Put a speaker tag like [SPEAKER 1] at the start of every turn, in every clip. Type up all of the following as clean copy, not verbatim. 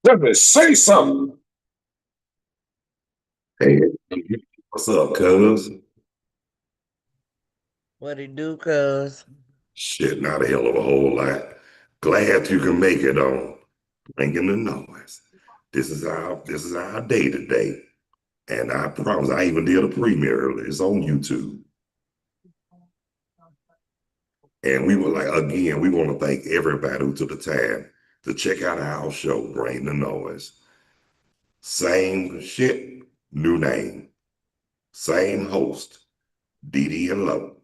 [SPEAKER 1] Let me say something. Hey, what's up, cuz?
[SPEAKER 2] What it do, cuz?
[SPEAKER 1] Shit, not a hell of a whole lot. Glad you can make it on. Bringing the noise. This is our day today. And I promise I even did a premiere earlier. It's on YouTube. And we were like, again, we want to thank everybody who took the time to check out our show, Bring the Noise. Same shit, new name. Same host, Dee and Low.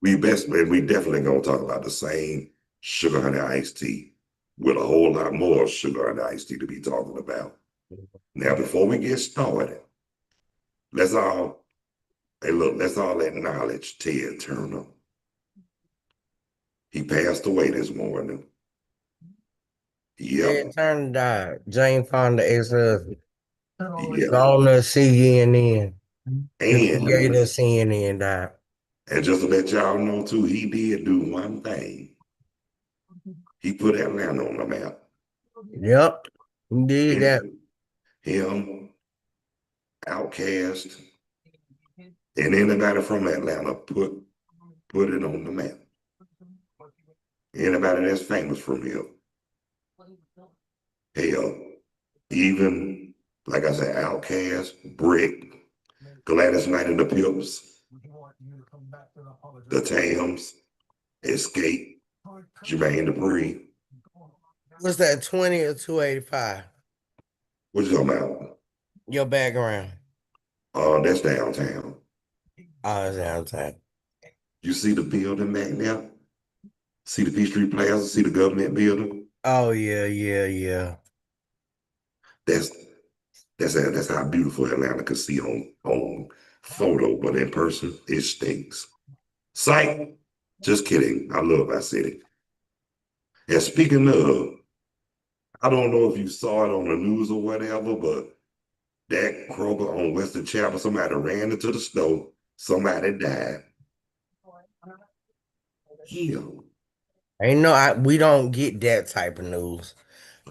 [SPEAKER 1] We definitely gonna talk about the same sugar honey iced tea with a whole lot more sugar honey iced tea to be talking about. Now, before we get started, let's all let's all acknowledge Ted Turner. He passed away this morning.
[SPEAKER 2] Ted
[SPEAKER 1] Yep,
[SPEAKER 2] Turner died. Jane Fonda ex-husband.
[SPEAKER 1] yep.
[SPEAKER 2] Gone to CNN. The
[SPEAKER 1] And
[SPEAKER 2] creator of CNN died.
[SPEAKER 1] just to let y'all know too, he did do one thing. He put Atlanta on the map.
[SPEAKER 2] Yep. He did that.
[SPEAKER 1] Him, him, Outkast, and anybody from Atlanta put it on the map. Anybody that's famous from here. Hell, even like I said, Outkast, Brick, Gladys Knight and the Pips, the Tams, Escape, Jermaine Dupri.
[SPEAKER 2] What's that, 20 or 285?
[SPEAKER 1] What you talking about?
[SPEAKER 2] Your background.
[SPEAKER 1] That's downtown.
[SPEAKER 2] Oh, it's downtown.
[SPEAKER 1] You see the building back there? See the Peachtree Plaza? See the government building?
[SPEAKER 2] Oh, yeah, yeah, yeah.
[SPEAKER 1] That's that's how beautiful Atlanta could see on photo, but in person, it stinks. Psych. Just kidding. I love our city. And speaking of, I don't know if you saw it on the news or whatever, but that Kroger on Western Chapel, somebody ran into the snow. Somebody died. Yeah.
[SPEAKER 2] Ain't no, we don't get that type of news.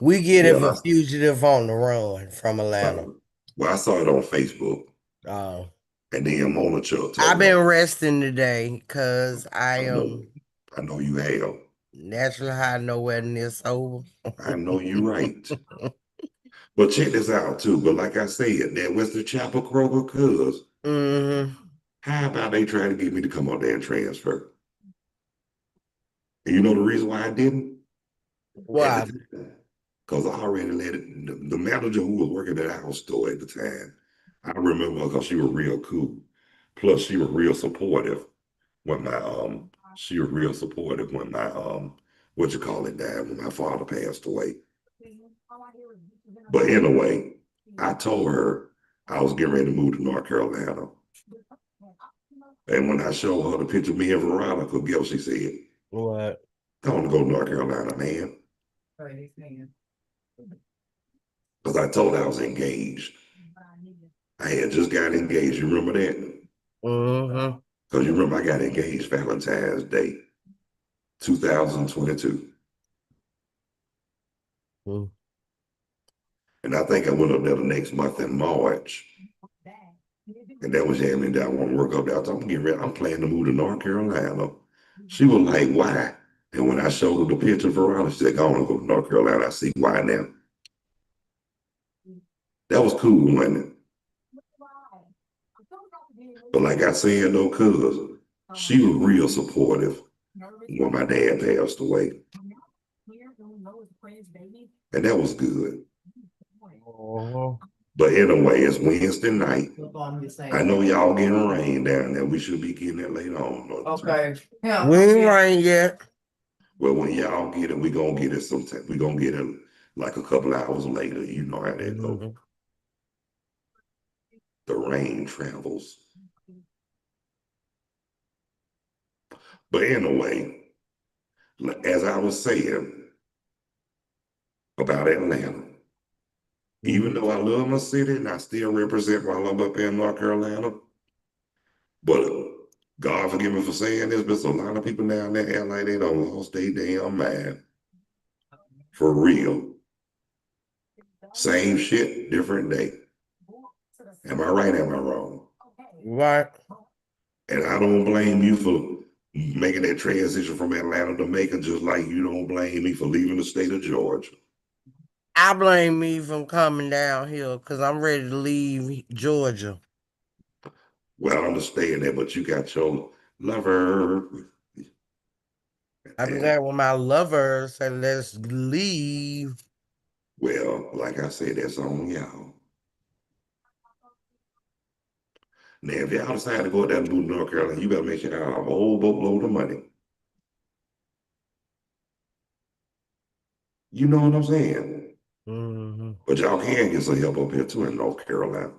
[SPEAKER 2] We get if a
[SPEAKER 1] Well,
[SPEAKER 2] fugitive on the run from Atlanta.
[SPEAKER 1] well, I saw it on Facebook,
[SPEAKER 2] Uh,
[SPEAKER 1] and then Mona Chuck
[SPEAKER 2] I've
[SPEAKER 1] told me,
[SPEAKER 2] been resting today because I
[SPEAKER 1] I know,
[SPEAKER 2] am
[SPEAKER 1] I know you have.
[SPEAKER 2] naturally high nowhere near sober.
[SPEAKER 1] I know you right. But check this out too. But like I said, that Western Chapel Kroger, cuz
[SPEAKER 2] Hmm.
[SPEAKER 1] how about they trying to get me to come out there and transfer? And you know the reason why I didn't? At the
[SPEAKER 2] Why?
[SPEAKER 1] time, because I already let it, the manager who was working at our store at the time, I remember because she was real cool. Plus, she was real supportive when she was real supportive when my what you call it died when my father passed away. But anyway, I told her I was getting ready to move to North Carolina. And when I showed her the picture of me and Veronica, guess what she said?
[SPEAKER 2] What?
[SPEAKER 1] I want to go to North Carolina, man. Because I told her I was engaged. I had just got engaged. You remember that?
[SPEAKER 2] Hmm.
[SPEAKER 1] Because you remember I got engaged Valentine's Day, 2022. And I think I went up there the next month in March. And that was Jamie that I want to work up there. I told I'm getting ready. I'm planning to move to North Carolina. She was like, why? And when I showed her the picture of Veronica, she said, I want to go to North Carolina. I see why now. That was cool, wasn't it? But like I said, though, cuz she was real supportive when my dad passed away. And that was good.
[SPEAKER 2] Mhm.
[SPEAKER 1] But anyway, it's Wednesday night. I know y'all getting rain down there. We should be getting it later on.
[SPEAKER 2] Okay. Yeah. We ain't rain yet.
[SPEAKER 1] Well, when y'all get it, we gonna get it sometime. We gonna get it like a couple hours later. You know how that go.
[SPEAKER 2] Mhm.
[SPEAKER 1] The rain travels. But anyway, as I was saying about Atlanta, even though I love my city and I still represent while I'm up here in North Carolina, but God forgive me for saying this, but there's a lot of people down there act like they done lost their damn mind. For real. Same shit, different day. Am I right? Am I wrong?
[SPEAKER 2] Right.
[SPEAKER 1] And I don't blame you for making that transition from Atlanta to Macon, just like you don't blame me for leaving the state of Georgia.
[SPEAKER 2] I blame me from coming down here because I'm ready to leave Georgia.
[SPEAKER 1] Well, I understand that, but you got your lover.
[SPEAKER 2] I be
[SPEAKER 1] And
[SPEAKER 2] there with my lover, say let's leave.
[SPEAKER 1] well, like I said, that's on y'all. Now, if y'all decide to go down to North Carolina, you better make sure y'all have a whole boatload of money. You know what I'm saying?
[SPEAKER 2] Hmm.
[SPEAKER 1] But y'all can get some help up here too in North Carolina.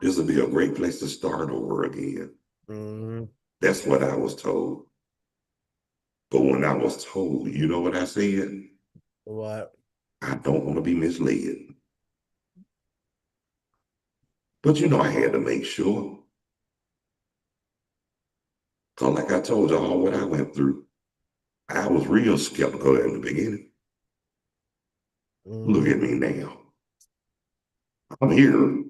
[SPEAKER 1] This would be a great place to start over again.
[SPEAKER 2] Hmm.
[SPEAKER 1] That's what I was told. But when I was told, you know what I said?
[SPEAKER 2] What?
[SPEAKER 1] I don't want to be misled. But you know, I had to make sure. Because, like I told y'all, what I went through, I was real skeptical in the beginning. Look
[SPEAKER 2] Hmm.
[SPEAKER 1] at me now. I'm here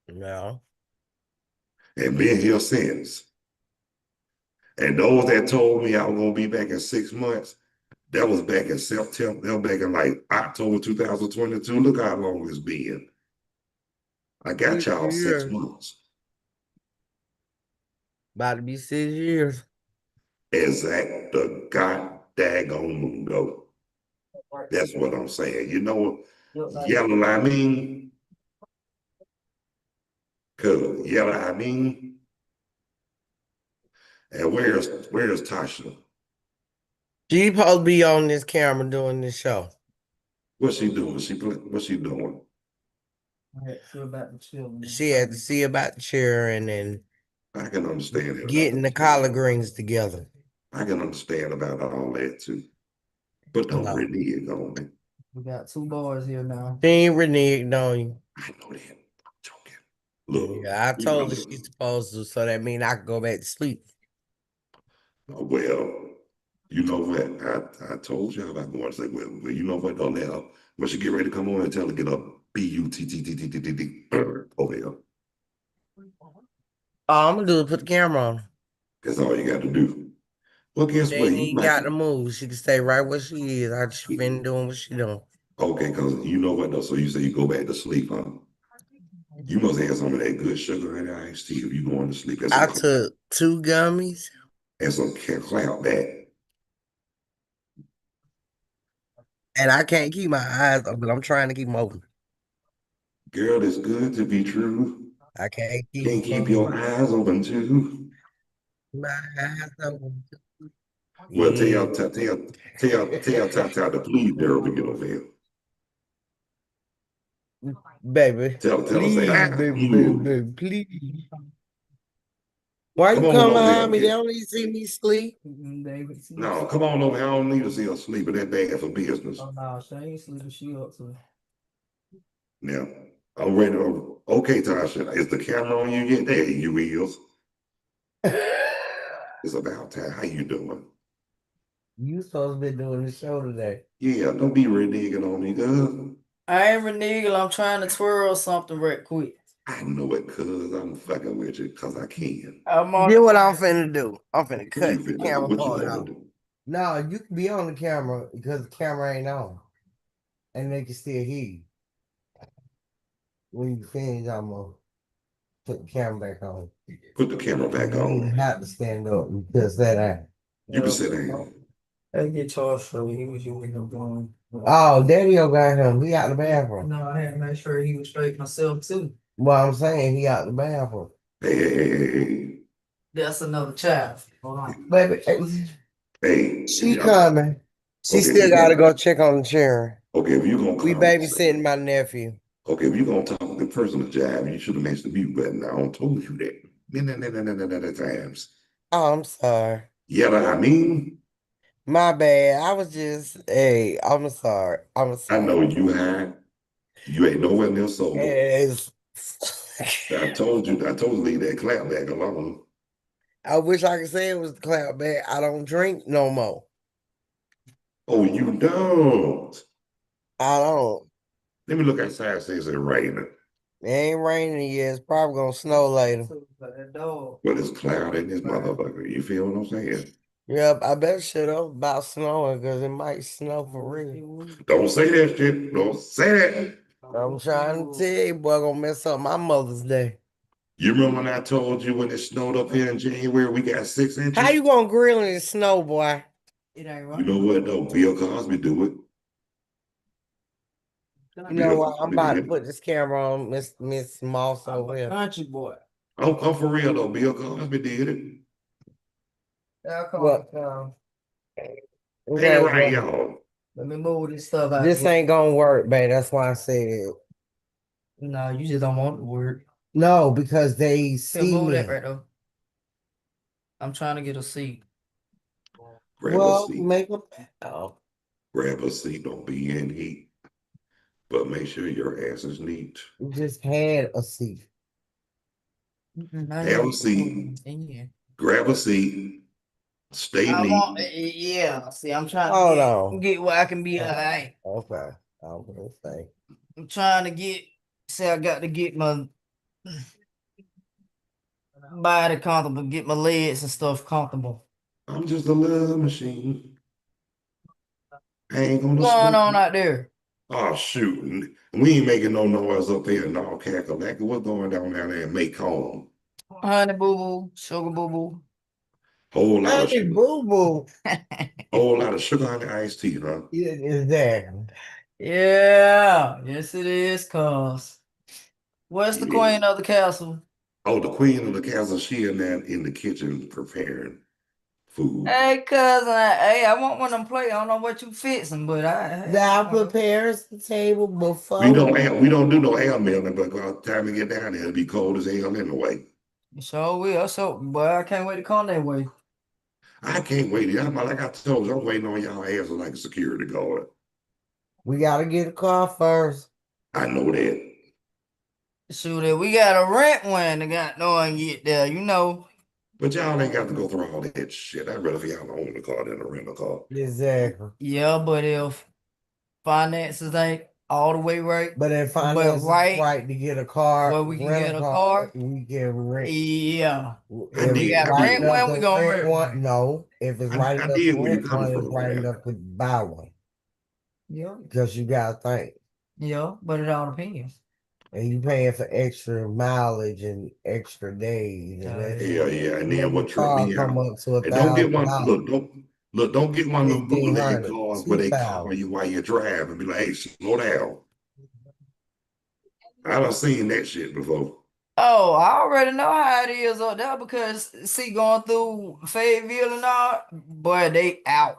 [SPEAKER 2] No.
[SPEAKER 1] and been here since. And those that told me I was going to be back in 6 months, that was back in September. That was back in like October 2022. Look how long it's been. I got
[SPEAKER 2] 6
[SPEAKER 1] y'all six
[SPEAKER 2] years.
[SPEAKER 1] months.
[SPEAKER 2] About to be 6 years.
[SPEAKER 1] Exact the god daggone mundo. That's what I'm saying. You know, yellow I mean, cause yellow I mean, and where's Tasha?
[SPEAKER 2] She supposed to be on this camera doing this show.
[SPEAKER 1] What's she doing? What's she doing?
[SPEAKER 2] She had to see about the chair and then
[SPEAKER 1] I can understand it about
[SPEAKER 2] getting the collard greens together.
[SPEAKER 1] I can understand about all that too. But don't
[SPEAKER 2] No.
[SPEAKER 1] renege on me.
[SPEAKER 3] We got 2 bars here now.
[SPEAKER 2] She ain't reneged on you.
[SPEAKER 1] I know that. I'm joking. Look,
[SPEAKER 2] Yeah, I
[SPEAKER 1] you know,
[SPEAKER 2] told her she's supposed to, so that means I can go back to sleep.
[SPEAKER 1] well, you know what? I told y'all about going to say, well, you know what? Don't let her. When she get ready to come on and tell her to get up, B-U-T-T-T-T-T-T over here.
[SPEAKER 2] All I'm gonna do is put the camera on.
[SPEAKER 1] That's all you got to do. Well,
[SPEAKER 2] She
[SPEAKER 1] guess what?
[SPEAKER 2] ain't
[SPEAKER 1] You
[SPEAKER 2] even
[SPEAKER 1] might,
[SPEAKER 2] got to move. She can stay right where she is. I just been doing what she doing.
[SPEAKER 1] okay, because you know what though? So you say you go back to sleep, huh? You must have some of that good sugar in that iced tea if you going to sleep.
[SPEAKER 2] I took 2 gummies.
[SPEAKER 1] And some clap back.
[SPEAKER 2] And I can't keep my eyes open. I'm trying to keep them open.
[SPEAKER 1] Girl, it's good to be true.
[SPEAKER 2] I can't keep them
[SPEAKER 1] Can't keep your
[SPEAKER 2] closed.
[SPEAKER 1] eyes open too.
[SPEAKER 2] My eyes open.
[SPEAKER 1] Well,
[SPEAKER 2] Yeah.
[SPEAKER 1] tell Tata to please girl to get over here.
[SPEAKER 2] Baby.
[SPEAKER 1] Tell her say,
[SPEAKER 2] Please, baby, baby,
[SPEAKER 1] you.
[SPEAKER 2] baby, please. Why
[SPEAKER 1] Come
[SPEAKER 2] you
[SPEAKER 1] on
[SPEAKER 2] come
[SPEAKER 1] over
[SPEAKER 2] behind me? They
[SPEAKER 1] here.
[SPEAKER 2] don't need to see me sleep.
[SPEAKER 1] No, come on over here. I don't need to see her sleeping that bad for business.
[SPEAKER 3] Oh no, she ain't sleeping. She up to.
[SPEAKER 1] Now, I'm ready to. Okay, Tasha, is the camera on you yet? There you is. It's about time. How you doing?
[SPEAKER 2] You supposed to be doing the show today.
[SPEAKER 1] Yeah, don't be reneging on me, girl.
[SPEAKER 3] I ain't reneging. I'm trying to twirl something right quick.
[SPEAKER 1] I know it, cuz I'm fucking with you, cuz I can.
[SPEAKER 3] I'm on.
[SPEAKER 2] Get what I'm finna do. I'm finna
[SPEAKER 1] What you
[SPEAKER 2] cut the
[SPEAKER 1] finna do?
[SPEAKER 2] camera
[SPEAKER 1] What you
[SPEAKER 2] part
[SPEAKER 1] gonna
[SPEAKER 2] off.
[SPEAKER 1] do?
[SPEAKER 2] No, you can be on the camera because the camera ain't on. And they can still hear you. When you finish, I'm gonna put the camera back on.
[SPEAKER 1] Put the camera
[SPEAKER 2] And
[SPEAKER 1] back
[SPEAKER 2] then you
[SPEAKER 1] on.
[SPEAKER 2] have to stand up because that ain't.
[SPEAKER 1] You can sit down.
[SPEAKER 3] I get charged for he was using them going.
[SPEAKER 2] Oh, Daddy got him. He out the bathroom.
[SPEAKER 3] No, I had to make sure he was straight myself too.
[SPEAKER 2] Well, I'm saying he out the bathroom.
[SPEAKER 1] Hey,
[SPEAKER 3] That's another child. Hold on.
[SPEAKER 2] Baby,
[SPEAKER 1] if
[SPEAKER 2] she
[SPEAKER 1] y'all,
[SPEAKER 2] coming. She
[SPEAKER 1] okay,
[SPEAKER 2] still gotta go check on the chair.
[SPEAKER 1] okay, if you gonna
[SPEAKER 2] We
[SPEAKER 1] conversate,
[SPEAKER 2] babysitting my nephew.
[SPEAKER 1] okay, if you gonna talk the personal jive, you should have matched the mute button. I don't told you that. Many times.
[SPEAKER 2] Oh, I'm sorry.
[SPEAKER 1] Yeah, I mean,
[SPEAKER 2] My bad. I was just, hey, I'm sorry. I'm
[SPEAKER 1] I
[SPEAKER 2] sorry.
[SPEAKER 1] know you high. You ain't nowhere near sober.
[SPEAKER 2] It's,
[SPEAKER 1] I told you to leave that clap back alone.
[SPEAKER 2] I wish I could say it was the cloud bag. I don't drink no more.
[SPEAKER 1] Oh, you don't.
[SPEAKER 2] I don't.
[SPEAKER 1] Let me look outside. Says it's raining.
[SPEAKER 2] It ain't raining yet. It's probably gonna snow later.
[SPEAKER 1] But it's cloudy in this motherfucker. You feel what I'm saying?
[SPEAKER 2] Yep, I better shut up about snowing because it might snow for real.
[SPEAKER 1] Don't say that shit. Don't say that.
[SPEAKER 2] I'm trying to tell you, boy, gonna mess up my Mother's Day.
[SPEAKER 1] You remember when I told you when it snowed up here in January, we got 6 inches?
[SPEAKER 2] How you gonna grill in the snow, boy?
[SPEAKER 3] It ain't right.
[SPEAKER 1] You know what though? Bill Cosby do it.
[SPEAKER 2] You know
[SPEAKER 1] Bill
[SPEAKER 2] what? I'm
[SPEAKER 1] Cosby
[SPEAKER 2] about to
[SPEAKER 1] did it.
[SPEAKER 2] put this camera on Miss Moss over here.
[SPEAKER 3] Country boy.
[SPEAKER 1] I'm for real though. Bill Cosby did it.
[SPEAKER 2] What?
[SPEAKER 1] Ain't
[SPEAKER 2] Okay,
[SPEAKER 1] it right,
[SPEAKER 2] well,
[SPEAKER 1] y'all?
[SPEAKER 3] Let me move this stuff out.
[SPEAKER 2] this ain't gonna work, babe. That's why I said it.
[SPEAKER 3] No, you just don't want the word.
[SPEAKER 2] No, because they
[SPEAKER 3] Here,
[SPEAKER 2] see
[SPEAKER 3] move
[SPEAKER 2] me.
[SPEAKER 3] that right though. I'm trying to get a seat.
[SPEAKER 1] Grab a
[SPEAKER 2] Well,
[SPEAKER 1] seat.
[SPEAKER 2] make a oh,
[SPEAKER 1] Grab a seat. Don't be in heat. But make sure your ass is neat.
[SPEAKER 2] you just had a seat.
[SPEAKER 1] Have a seat.
[SPEAKER 3] Yeah.
[SPEAKER 1] Grab a seat. Stay
[SPEAKER 3] I want,
[SPEAKER 1] neat.
[SPEAKER 3] yeah. See, I'm trying
[SPEAKER 2] Hold
[SPEAKER 3] to
[SPEAKER 2] on.
[SPEAKER 3] get where I can be. Alright.
[SPEAKER 2] Okay. I was gonna say.
[SPEAKER 3] I'm trying to get. See, I got to get my body comfortable, get my legs and stuff comfortable.
[SPEAKER 1] I'm just a love machine. I ain't gonna
[SPEAKER 3] What's going
[SPEAKER 1] smoke.
[SPEAKER 3] on out there?
[SPEAKER 1] Oh shoot. We ain't making no noise up here in all cackalack. What's going down there in Macomb?
[SPEAKER 3] Honey boo boo, sugar boo boo.
[SPEAKER 1] Whole lot of
[SPEAKER 2] Hey,
[SPEAKER 1] sugar.
[SPEAKER 2] boo boo.
[SPEAKER 1] Whole lot of sugar honey iced tea, huh?
[SPEAKER 2] It is there.
[SPEAKER 3] Yeah, yes it is, cuz. Where's the
[SPEAKER 1] Yeah.
[SPEAKER 3] queen of the castle?
[SPEAKER 1] Oh, the queen of the castle, she in there in the kitchen preparing food.
[SPEAKER 3] Hey, cousin, hey, I want one of them plates. I don't know what you fixing, but
[SPEAKER 2] Thou prepares the table before
[SPEAKER 1] We don't do no air mailing, but by the time we get down there, it'll be cold as hell anyway.
[SPEAKER 3] So will. So, boy, I can't wait to come that way.
[SPEAKER 1] I can't wait. Like I told you, I'm waiting on y'all asses like a security guard.
[SPEAKER 2] we gotta get a car first.
[SPEAKER 1] I know that.
[SPEAKER 3] Shoot, we got to rent one to got no one get there, you know.
[SPEAKER 1] But y'all ain't got to go through all that shit. I'd rather for y'all to own the car than to rent a car.
[SPEAKER 2] Exactly.
[SPEAKER 3] Yeah, but if finances ain't all the way right,
[SPEAKER 2] But if
[SPEAKER 3] but
[SPEAKER 2] finances
[SPEAKER 3] right
[SPEAKER 2] right to get a car,
[SPEAKER 3] where we can
[SPEAKER 2] rent
[SPEAKER 3] get
[SPEAKER 2] a
[SPEAKER 3] a
[SPEAKER 2] car,
[SPEAKER 3] car,
[SPEAKER 2] we can rent.
[SPEAKER 3] yeah.
[SPEAKER 1] I
[SPEAKER 2] If
[SPEAKER 3] We
[SPEAKER 2] it's
[SPEAKER 1] did.
[SPEAKER 3] got to
[SPEAKER 1] I
[SPEAKER 2] right
[SPEAKER 3] rent
[SPEAKER 1] did.
[SPEAKER 2] enough
[SPEAKER 3] one, we
[SPEAKER 2] to
[SPEAKER 3] gonna
[SPEAKER 2] rent
[SPEAKER 3] rent
[SPEAKER 2] one,
[SPEAKER 3] one.
[SPEAKER 2] no. If it's right
[SPEAKER 1] I
[SPEAKER 2] enough
[SPEAKER 1] did
[SPEAKER 2] to
[SPEAKER 1] where you
[SPEAKER 2] rent
[SPEAKER 1] coming
[SPEAKER 2] one, it's
[SPEAKER 1] from,
[SPEAKER 2] right
[SPEAKER 1] man.
[SPEAKER 2] enough to buy one.
[SPEAKER 3] Yeah,
[SPEAKER 2] Because you gotta think.
[SPEAKER 3] yeah, but it all depends.
[SPEAKER 2] And you paying for extra mileage and extra days and that
[SPEAKER 1] Yeah, yeah. And then
[SPEAKER 2] make the
[SPEAKER 1] what tripped
[SPEAKER 2] car
[SPEAKER 1] me
[SPEAKER 2] come
[SPEAKER 1] out?
[SPEAKER 2] up to
[SPEAKER 1] And don't get one.
[SPEAKER 2] $1,000,
[SPEAKER 1] Don't get one of them bootleg
[SPEAKER 2] 1,500,
[SPEAKER 1] cars where they call
[SPEAKER 2] 2,000.
[SPEAKER 1] you while you're driving. Be like, hey, slow down. I done seen that shit before.
[SPEAKER 3] Oh, I already know how it is up there because see, going through Fayetteville and all, boy, they out.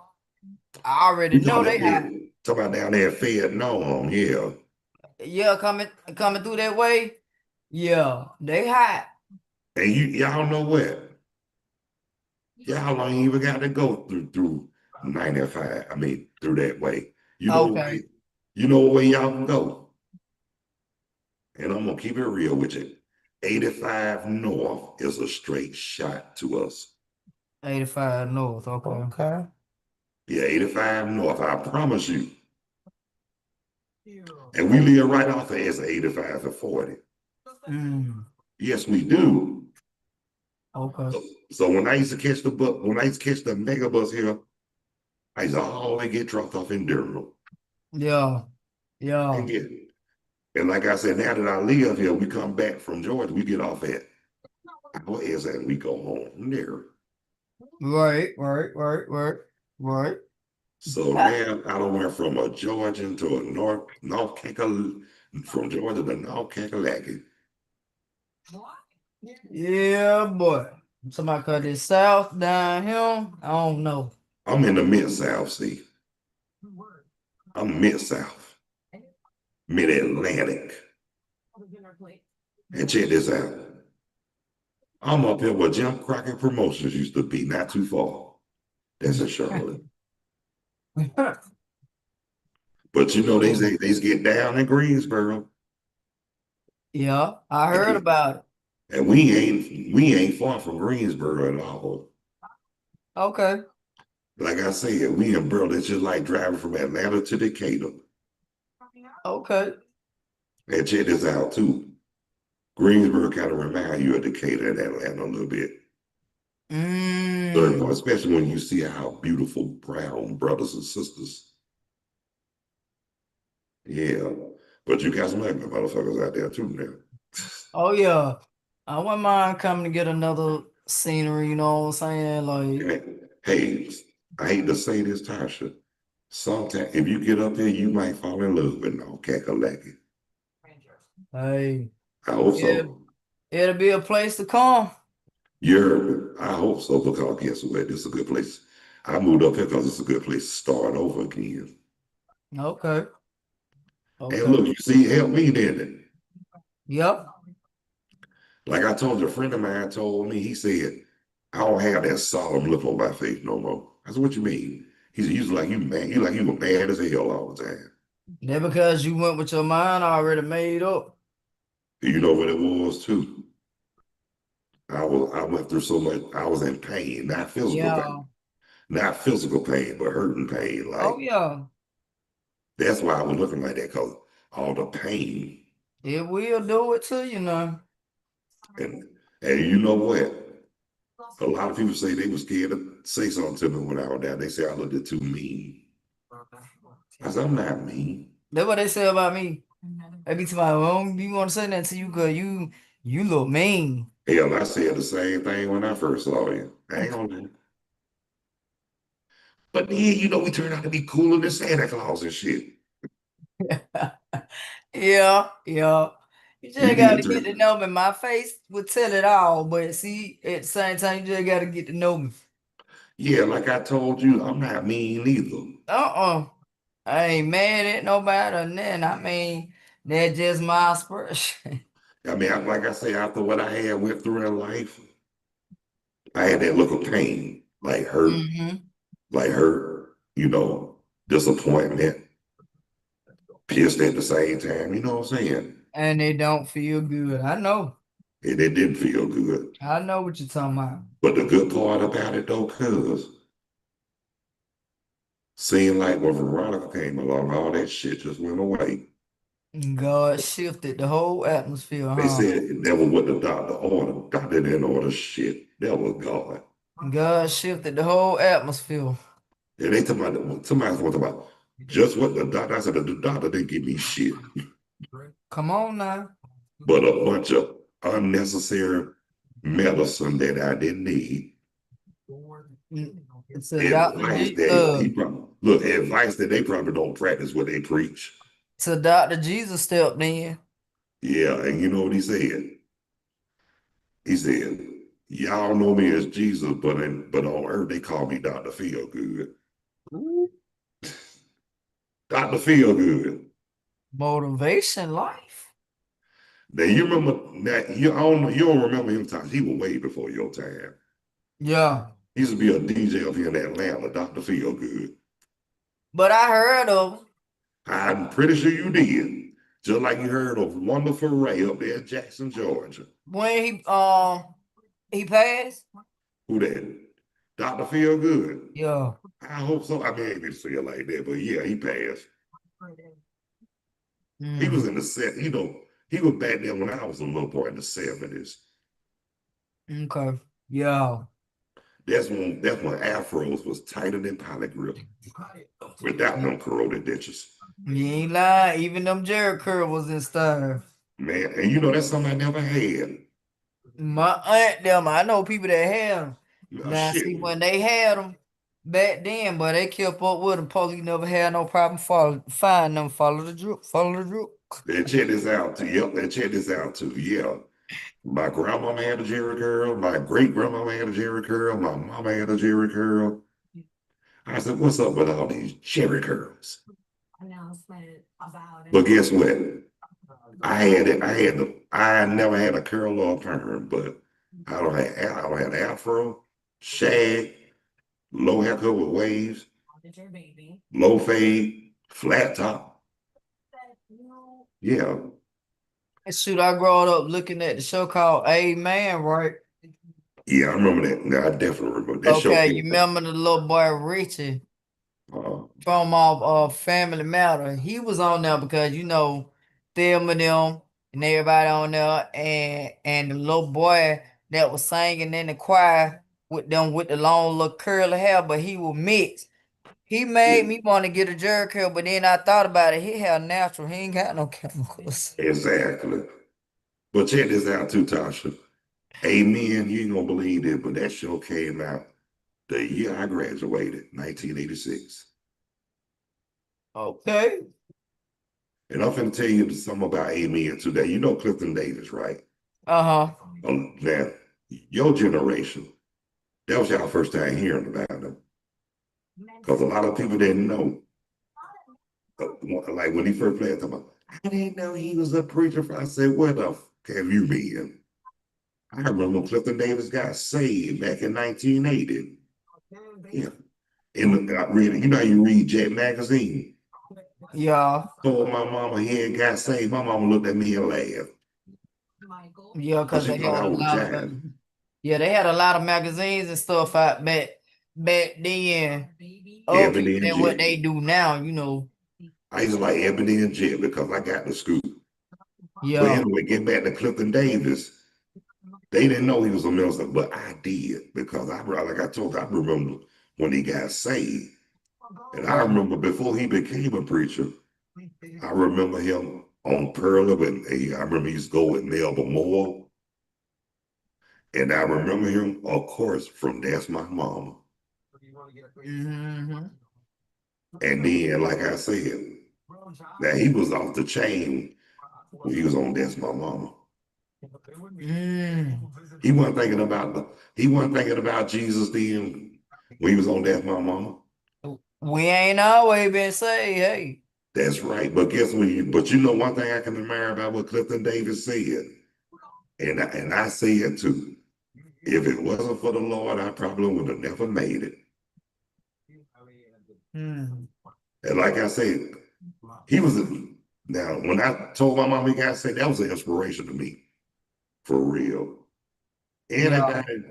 [SPEAKER 3] I already
[SPEAKER 1] You
[SPEAKER 3] know
[SPEAKER 1] talking
[SPEAKER 3] they
[SPEAKER 1] about
[SPEAKER 3] hot.
[SPEAKER 1] that? Talking about down there in Fayette, yeah.
[SPEAKER 3] Yeah, coming through that way. Yeah, they hot.
[SPEAKER 1] And y'all know what? Y'all ain't even got to go through 95. I mean, through that way. You know
[SPEAKER 3] Okay,
[SPEAKER 1] what? You know where y'all can go. And I'm gonna keep it real with you. 85 North is a straight shot to us.
[SPEAKER 3] 85 North. Okay.
[SPEAKER 2] Okay.
[SPEAKER 1] Yeah, 85 North, I promise you. And we live right off of S 85 and 40.
[SPEAKER 3] Mm,
[SPEAKER 1] Yes, we do.
[SPEAKER 3] okay.
[SPEAKER 1] So when I used to catch the bus, when I used to catch the mega bus here, I used to always get dropped off in Durham.
[SPEAKER 3] Yeah,
[SPEAKER 1] And
[SPEAKER 3] yeah.
[SPEAKER 1] get and like I said, now that I live here, we come back from Georgia, we get off at our ass and we go home there.
[SPEAKER 3] Right.
[SPEAKER 1] So now I don't went from a Georgian to a North Kakalaki, from Georgia to North Kakalaki.
[SPEAKER 3] Yeah, boy. Somebody cut this south down here. I don't know.
[SPEAKER 1] I'm in the mid South, see. I'm mid South, mid Atlantic. And check this out. I'm up here where Jim Crockett Promotions used to be, not too far. That's in Charlotte. But you know, they get down in Greensboro.
[SPEAKER 3] Yeah, I
[SPEAKER 1] And
[SPEAKER 3] heard about it.
[SPEAKER 1] And we ain't far from Greensboro at all.
[SPEAKER 3] Okay.
[SPEAKER 1] Like I said, we in Burlington, it's just like driving from Atlanta to Decatur.
[SPEAKER 3] Okay.
[SPEAKER 1] And check this out too. Greensboro kind of remind you of Decatur and Atlanta a little bit.
[SPEAKER 3] Mm.
[SPEAKER 1] Especially when you see how beautiful brown brothers and sisters. Yeah. But you got some ugly motherfuckers out there too now.
[SPEAKER 3] Oh yeah. I wouldn't mind coming to get another scenery, you know what I'm saying? Like,
[SPEAKER 1] Hey, I hate to say this, Tasha. Sometimes if you get up there, you might fall in love with no Kakalaki.
[SPEAKER 3] hey,
[SPEAKER 1] I hope
[SPEAKER 3] yeah,
[SPEAKER 1] so.
[SPEAKER 3] it'll be a place to come.
[SPEAKER 1] I hope so, because guess what? This is a good place. I moved up here because it's a good place to start over again.
[SPEAKER 3] Okay.
[SPEAKER 1] And
[SPEAKER 3] Okay.
[SPEAKER 1] look, you see, help me then.
[SPEAKER 3] Yep.
[SPEAKER 1] Like I told you, a friend of mine told me, he said, I don't have that solemn look on my face no more. I said, what you mean? He said, you like you mad, you like you were mad as hell all the time.
[SPEAKER 3] That because you went with your mind already made up.
[SPEAKER 1] You know what it was too? I went through so much, I was in pain, not physical
[SPEAKER 3] Yeah.
[SPEAKER 1] pain. Not physical pain, but hurting pain.
[SPEAKER 3] Oh
[SPEAKER 1] Like
[SPEAKER 3] yeah.
[SPEAKER 1] that's why I was looking like that, because all the pain.
[SPEAKER 3] It will do it to you now.
[SPEAKER 1] And and you know what? A lot of people say they were scared to say something to me when I was down. They say I looked too mean. I said, I'm not mean.
[SPEAKER 3] That's what they say about me. They be to my own, you want to say that to you, cause you look mean.
[SPEAKER 1] Hell, I said the same thing when I first saw you. I ain't gonna lie. But then, we turned out to be cooler than Santa Claus and shit.
[SPEAKER 3] Yeah, yeah. You
[SPEAKER 1] We
[SPEAKER 3] just
[SPEAKER 1] did
[SPEAKER 3] gotta get to
[SPEAKER 1] turn.
[SPEAKER 3] know me. My face would tell it all, but see, at the same time, you just gotta get to know me.
[SPEAKER 1] Yeah, like I told you, I'm not mean either.
[SPEAKER 3] Uh-uh. I ain't mad at nobody or nothing. I mean, that's just my expression.
[SPEAKER 1] I mean, like I say, after what I had went through in life, I had that look of pain,
[SPEAKER 3] Mm-hmm.
[SPEAKER 1] like hurt, disappointment, pissed at the same time. You know what I'm saying?
[SPEAKER 3] And they don't feel good. I know.
[SPEAKER 1] And it didn't feel good.
[SPEAKER 3] I know what you're talking about.
[SPEAKER 1] But the good part about it though, cuz seemed like when Veronica came along, all that shit just went away.
[SPEAKER 3] God shifted the whole atmosphere,
[SPEAKER 1] They
[SPEAKER 3] huh?
[SPEAKER 1] said that was what the doctor ordered. Doctor didn't order shit. That was God.
[SPEAKER 3] God shifted the whole atmosphere.
[SPEAKER 1] And they somebody was talking about just what the doctor. I said the doctor didn't give me shit,
[SPEAKER 3] Come on now.
[SPEAKER 1] but a bunch of unnecessary medicine that I didn't need.
[SPEAKER 3] It's a Dr.
[SPEAKER 1] Advice
[SPEAKER 3] G
[SPEAKER 1] that he probably look, advice that they probably don't practice what they preach.
[SPEAKER 3] to Dr. Jesus stepped in.
[SPEAKER 1] Yeah, and you know what he said? He said, y'all know me as Jesus, but on earth they call me Dr. Feel Good. Dr. Feel Good.
[SPEAKER 3] Motivation life.
[SPEAKER 1] Now you remember that you don't remember him time. He was way before your time.
[SPEAKER 3] Yeah.
[SPEAKER 1] He used to be a DJ up here in Atlanta, Dr. Feel Good.
[SPEAKER 3] But I heard of
[SPEAKER 1] I'm pretty sure you did. Just like you heard of Wonderful Ray up there in Jackson, Georgia.
[SPEAKER 3] when he passed.
[SPEAKER 1] Who that? Dr. Feel Good.
[SPEAKER 3] Yeah.
[SPEAKER 1] I hope so. I mean, I ain't gonna say it like that, but yeah, he passed. He was
[SPEAKER 3] Mm,
[SPEAKER 1] in the set, he was back there when I was a little boy in the 70s.
[SPEAKER 3] okay. Yeah.
[SPEAKER 1] That's when afros was tighter than poly grip without them corroded ditches.
[SPEAKER 3] You ain't lying. Even them Jerry curl was in style.
[SPEAKER 1] Man, and that's something I never had.
[SPEAKER 3] My aunt them, I know people that had them. Now
[SPEAKER 1] Shit.
[SPEAKER 3] see when they had them back then, but they kept up with them. Police never had no problem find them. Follow the drip. Follow the drip.
[SPEAKER 1] And check this out too. Yep, and check this out too. Yeah. My grandmama had a Jerry curl. My great grandmama had a Jerry curl. My mama had a Jerry curl. I said, what's up with all these Jerry curls? But guess what? I had it. I never had a curl or a perm, but I don't have afro, shag, low haircut with waves, low fade, flat top. Yeah.
[SPEAKER 3] Shoot, I grew up looking at the show called Amen, right?
[SPEAKER 1] Yeah, I remember that. Now I definitely remember that show
[SPEAKER 3] Okay,
[SPEAKER 1] came
[SPEAKER 3] you
[SPEAKER 1] out.
[SPEAKER 3] remember the little boy Richie
[SPEAKER 1] Uh,
[SPEAKER 3] from Family Matter? He was on there because them and them and everybody on there, and the little boy that was singing in the choir with them with the long little curly hair, but he was mixed. He made
[SPEAKER 1] yeah,
[SPEAKER 3] me want to get a jerk curl, but then I thought about it. He had natural. He ain't got no chemicals.
[SPEAKER 1] exactly. But check this out too, Tasha. Amen. You ain't gonna believe it, but that show came out the year I graduated, 1986.
[SPEAKER 3] Okay.
[SPEAKER 1] And I'm finna tell you something about Amen today. You know Clifton Davis, right?
[SPEAKER 3] Uh-huh.
[SPEAKER 1] Now, your generation, that was y'all first time hearing about him. Because a lot of people didn't know. Like when he first played, talking about, I didn't know he was a preacher. I said, where the f have you been? I remember Clifton Davis got saved back in 1980. Yeah. And I read, you know how you read Jet Magazine?
[SPEAKER 3] Yeah.
[SPEAKER 1] Told my mama he had got saved. My mama looked at me and laughed.
[SPEAKER 3] Yeah,
[SPEAKER 1] Because
[SPEAKER 3] because
[SPEAKER 1] she
[SPEAKER 3] they
[SPEAKER 1] thought
[SPEAKER 3] had
[SPEAKER 1] I
[SPEAKER 3] a
[SPEAKER 1] was
[SPEAKER 3] lot of
[SPEAKER 1] jiving.
[SPEAKER 3] yeah, they had a lot of magazines and stuff out back then. Other
[SPEAKER 1] Ebony
[SPEAKER 3] people
[SPEAKER 1] and
[SPEAKER 3] than what
[SPEAKER 1] Jet.
[SPEAKER 3] they do now,
[SPEAKER 1] I used to like Ebony and Jet because I got the scoop. But
[SPEAKER 3] Yeah.
[SPEAKER 1] anyway, getting back to Clifton Davis, they didn't know he was a minister, but I did because like I told you, I remember when he got saved. And I
[SPEAKER 3] Uh-huh.
[SPEAKER 1] remember before he became a preacher, I remember him on Pearl, and I remember he used to go with Melba Moore. And I remember him, of course, from That's My Mama.
[SPEAKER 3] Mm-hmm.
[SPEAKER 1] And then, like I said, now he was off the chain when he was on That's My Mama.
[SPEAKER 3] Mm.
[SPEAKER 1] He wasn't thinking about Jesus then when he was on That's My Mama.
[SPEAKER 3] We ain't always been saved, hey.
[SPEAKER 1] That's right. But guess what? But you know one thing I can admire about what Clifton Davis said, and I say it too. If it wasn't for the Lord, I probably would have never made it.
[SPEAKER 3] Mm.
[SPEAKER 1] And like I said, he was now when I told my mom he got saved, that was an inspiration to me, for real.
[SPEAKER 3] Yeah.
[SPEAKER 1] Anybody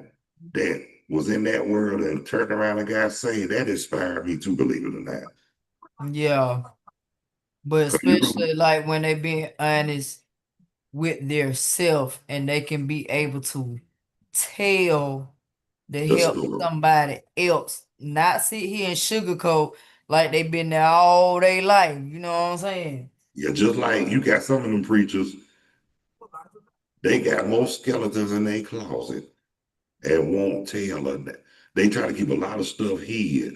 [SPEAKER 1] that was in that world and turned around and got saved, that inspired me to believe it or not.
[SPEAKER 3] Yeah. But
[SPEAKER 1] 'Cause you remember
[SPEAKER 3] especially like when they being honest with their self and they can be able to tell to
[SPEAKER 1] the
[SPEAKER 3] help
[SPEAKER 1] story.
[SPEAKER 3] somebody else, not sit here and sugarcoat like they been there all day life. You know what I'm saying?
[SPEAKER 1] Yeah, just like you got some of them preachers, they got more skeletons in their closet and won't tell her that. They try to keep a lot of stuff hid.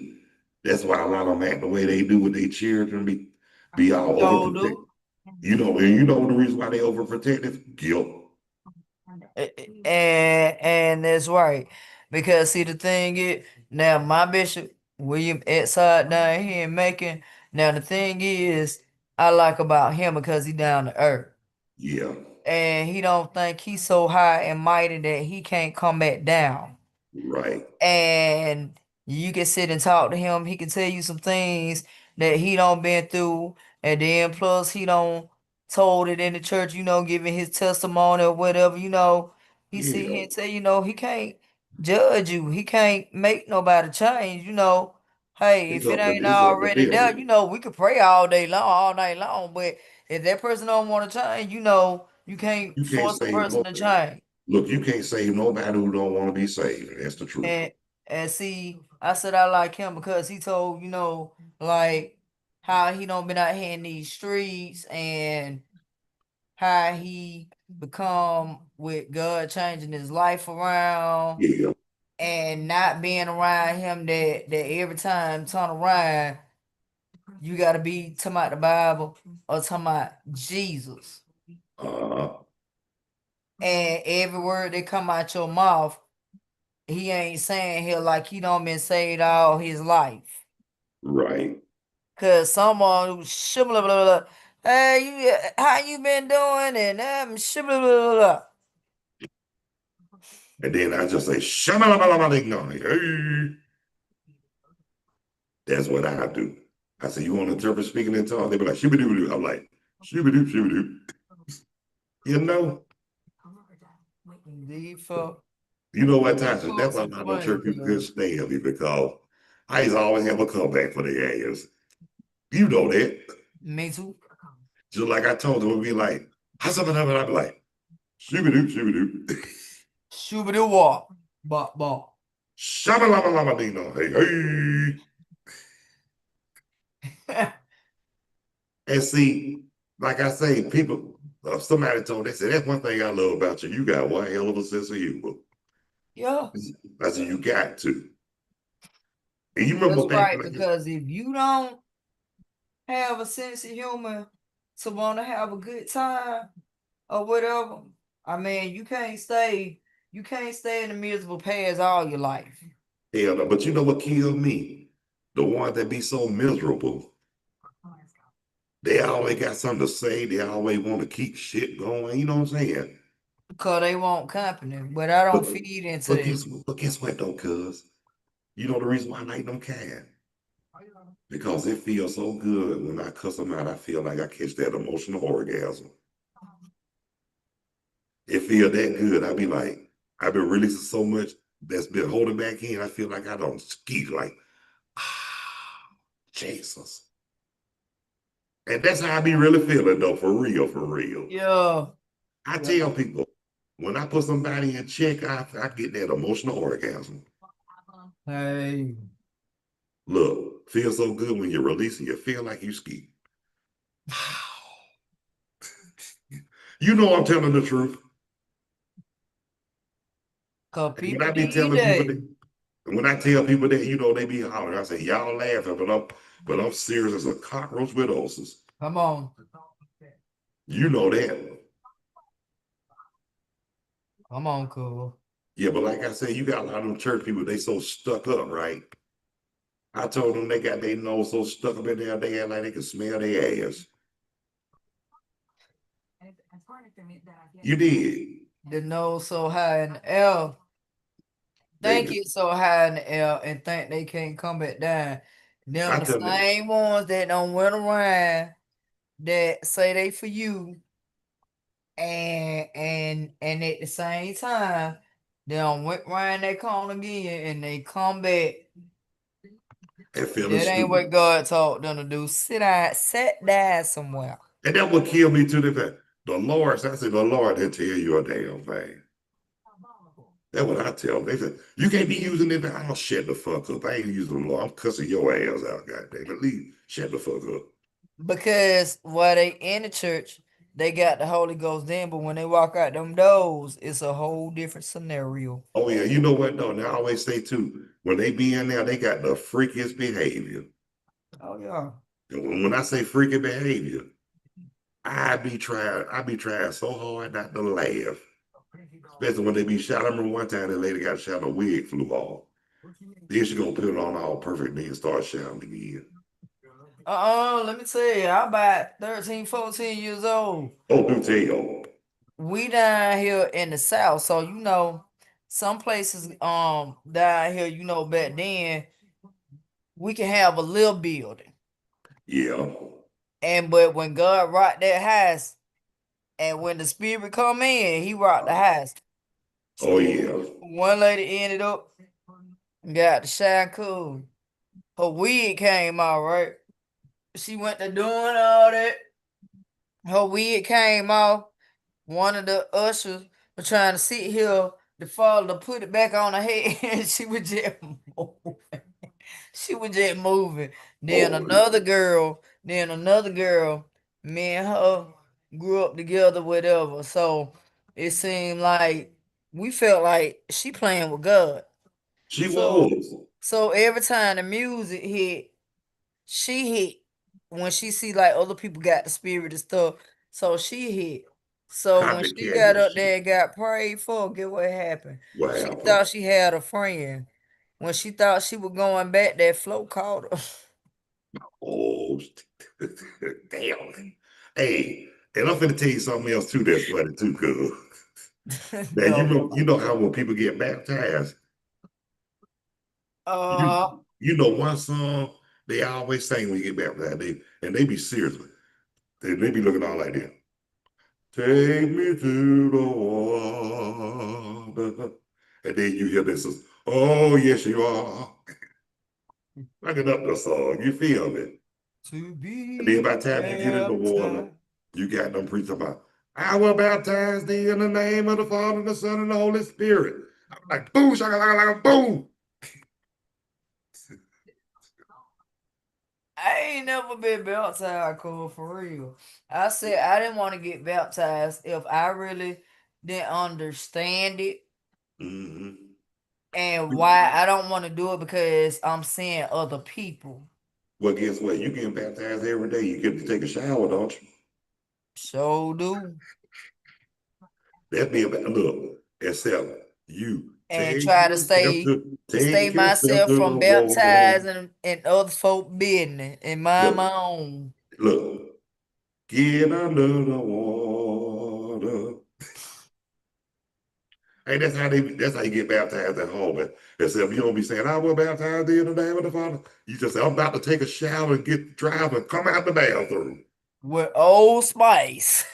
[SPEAKER 1] That's why a lot of them act the way they do with their children, be all
[SPEAKER 3] Yo,
[SPEAKER 1] overprotected.
[SPEAKER 3] dude.
[SPEAKER 1] And you know the reason why they overprotective? Guilt.
[SPEAKER 3] And that's right. Because see the thing is now my bishop William Edside down here in Macon. Now the thing is I like about him because he down to earth.
[SPEAKER 1] Yeah,
[SPEAKER 3] And he don't think he's so high and mighty that he can't come back down.
[SPEAKER 1] right.
[SPEAKER 3] And you can sit and talk to him. He can tell you some things that he don't been through, and then plus he don't told it in the church, giving his testimony or whatever. He sit
[SPEAKER 1] Yeah.
[SPEAKER 3] here and say, he can't judge you. He can't make nobody change. Hey, if it ain't
[SPEAKER 1] It's up to
[SPEAKER 3] already there,
[SPEAKER 1] them.
[SPEAKER 3] we could pray all day long, all night long. But if that person don't want to change, you can't
[SPEAKER 1] You can't
[SPEAKER 3] force a
[SPEAKER 1] save
[SPEAKER 3] person to
[SPEAKER 1] nobody.
[SPEAKER 3] change.
[SPEAKER 1] Look, you can't save nobody who don't want to be saved. That's the truth.
[SPEAKER 3] And see, I said I like him because he told, like how he don't been out here in these streets and how he become with God changing his life around
[SPEAKER 1] Yeah.
[SPEAKER 3] and not being around him that every time turn around, you gotta be talking about the Bible or talking about Jesus.
[SPEAKER 1] Uh,
[SPEAKER 3] And every word that come out your mouth, he ain't saying here like he don't been saved all his life.
[SPEAKER 1] right.
[SPEAKER 3] Cause someone who's shibla blah, blah, blah, hey, how you been doing? And shibla blah, blah, blah.
[SPEAKER 1] And then I just say, Shamalabalabalignon. Hey. That's what I do. I say, you want to interpret speaking in tongues? They be like, shibidoo. I'm like, shibidoo, shibidoo. You know,
[SPEAKER 3] These folks,
[SPEAKER 1] you know what, Tasha? That's
[SPEAKER 3] folks
[SPEAKER 1] why
[SPEAKER 3] are
[SPEAKER 1] a lot of
[SPEAKER 3] funny,
[SPEAKER 1] church people couldn't
[SPEAKER 3] cuz.
[SPEAKER 1] stand me because I used to always have a comeback for their ass. You know that.
[SPEAKER 3] Me too.
[SPEAKER 1] Just like I told them, it would be like, how's something happen? I'd be like, shooby-doo, shooby-doo.
[SPEAKER 3] Shooby walk. Bop bop.
[SPEAKER 1] Shabba-lama-lama-dino, hey, hey. And see, like I say, people, somebody told me, they said, that's one thing I love about you. You got one hell of a sense of humor.
[SPEAKER 3] Yeah.
[SPEAKER 1] I said, you got to. And you remember
[SPEAKER 3] That's
[SPEAKER 1] back
[SPEAKER 3] right.
[SPEAKER 1] in the
[SPEAKER 3] Because if you don't have a sense of humor to want to have a good time or whatever, I mean, you can't stay in the miserable past all your life.
[SPEAKER 1] hell, no, but you know what killed me? The ones that be so miserable. They always got something to say. They always want to keep shit going. You know what I'm saying?
[SPEAKER 3] Because they want company. But I
[SPEAKER 1] But
[SPEAKER 3] don't feed into
[SPEAKER 1] but
[SPEAKER 3] that.
[SPEAKER 1] guess what though, cuz? You know the reason why I like them can? Because it feels so good when I cuss them out. I feel like I catch that emotional orgasm. It feel that good. I be like, I've been releasing so much that's been holding back in. I feel like I don't ski like, ah, Jesus. And that's how I be really feeling though, for real, for real.
[SPEAKER 3] Yeah.
[SPEAKER 1] I
[SPEAKER 3] Yeah.
[SPEAKER 1] tell people, when I put somebody in check, I get that emotional orgasm.
[SPEAKER 3] Hey.
[SPEAKER 1] Look, feels so good when you're releasing. You feel like you ski. You know I'm telling the truth.
[SPEAKER 3] Because
[SPEAKER 1] And when
[SPEAKER 3] people
[SPEAKER 1] I be
[SPEAKER 3] need
[SPEAKER 1] telling people
[SPEAKER 3] that.
[SPEAKER 1] that, when I tell people that, they be hollering. I say, y'all laughing, but I'm serious as a cockroach with ulcers.
[SPEAKER 3] Come on.
[SPEAKER 1] You know that.
[SPEAKER 3] Come on, cool.
[SPEAKER 1] Yeah, but like I said, you got a lot of them church people, they so stuck up, right? I told them they got their nose so stuck up in there, they act like they can smell their ass. You did.
[SPEAKER 3] The nose so high in the air. Think
[SPEAKER 1] They,
[SPEAKER 3] it's so high in the air and think they can't come back down. Them
[SPEAKER 1] I
[SPEAKER 3] the
[SPEAKER 1] tell them,
[SPEAKER 3] same ones that don't went around that say they for you and at the same time they don't went around that corner again and they come back.
[SPEAKER 1] and feeling
[SPEAKER 3] That ain't what
[SPEAKER 1] stupid.
[SPEAKER 3] God told them to do. Sit down somewhere.
[SPEAKER 1] And that would kill me too. The Lord, I said, the Lord didn't tell you a damn thing. That's what I tell them. They said, you can't be using it. I'll shut the fuck up. I ain't using the law. I'm cussing your ass out, goddamn it. Leave. Shut the fuck up.
[SPEAKER 3] Because while they in the church, they got the Holy Ghost then, but when they walk out them doors, it's a whole different scenario.
[SPEAKER 1] Oh, yeah. You know what, though? And I always say, too, when they be in there, they got the freakiest behavior.
[SPEAKER 3] Oh yeah.
[SPEAKER 1] And when I say freaky behavior, I be trying so hard not to laugh. Especially when they be shot. I remember one time that lady got shot, a wig flew off. Then she gonna put it on all perfect, then start shouting again.
[SPEAKER 3] Let me tell you, I'm about 13, 14 years old.
[SPEAKER 1] Oh, do tell.
[SPEAKER 3] We down here in the South, so some places down here, back then we can have a little building.
[SPEAKER 1] Yeah.
[SPEAKER 3] But when God rocked that house, and when the spirit come in, he rocked the house.
[SPEAKER 1] Oh, yeah.
[SPEAKER 3] One lady ended up got the shine cool. Her wig came out, right? She went to doing all that. Her wig came off. One of the ushers was trying to sit here to put it back on her head, and she was just moving. She was just moving.
[SPEAKER 1] Oh,
[SPEAKER 3] Then another girl, me and her grew up together, whatever. So it seemed like we felt like she playing with God.
[SPEAKER 1] she
[SPEAKER 3] So
[SPEAKER 1] was.
[SPEAKER 3] so every time the music hit, she hit when she see like other people got the spirit and stuff. So she hit. So when she
[SPEAKER 1] Copycat
[SPEAKER 3] got
[SPEAKER 1] and
[SPEAKER 3] up
[SPEAKER 1] shit.
[SPEAKER 3] there and got prayed for, get what happened?
[SPEAKER 1] What
[SPEAKER 3] She
[SPEAKER 1] happened?
[SPEAKER 3] thought she had a friend. When she thought she was going back, that flow caught her.
[SPEAKER 1] Oh, damn. Hey, and I'm finna tell you something else too that's funny too, cuz. Now
[SPEAKER 3] No.
[SPEAKER 1] you know how when people get baptized, you
[SPEAKER 3] Uh,
[SPEAKER 1] you know one song they always sing when you get baptized, they be serious. They be looking all like that. Take me to the water. And then you hear this, oh, yes, you are. Bring up the song. You feel me?
[SPEAKER 3] To
[SPEAKER 1] And then
[SPEAKER 3] be
[SPEAKER 1] by the time you get in the water,
[SPEAKER 3] baptized.
[SPEAKER 1] you got them preaching about, I will baptize thee in the name of the Father, the Son, and the Holy Spirit. I'm like, boom, shaka, like, boom.
[SPEAKER 3] I ain't never been baptized, Cole, for real. I said I didn't want to get baptized if I really didn't understand it
[SPEAKER 1] Mm-hmm.
[SPEAKER 3] and why I don't want to do it because I'm seeing other people.
[SPEAKER 1] Well, guess what? You get baptized every day. You get to take a shower, don't you?
[SPEAKER 3] So do.
[SPEAKER 1] That be about look, except you
[SPEAKER 3] And try to stay
[SPEAKER 1] take yourself
[SPEAKER 3] myself
[SPEAKER 1] to
[SPEAKER 3] from
[SPEAKER 1] the water.
[SPEAKER 3] baptizing in other folk business and mind
[SPEAKER 1] Look,
[SPEAKER 3] my own.
[SPEAKER 1] look, get under the water. Hey, that's how you get baptized at home. Except you don't be saying, I will baptize thee in the name of the Father. You just say, I'm about to take a shower and get driving, come out the bathroom.
[SPEAKER 3] With Old Spice.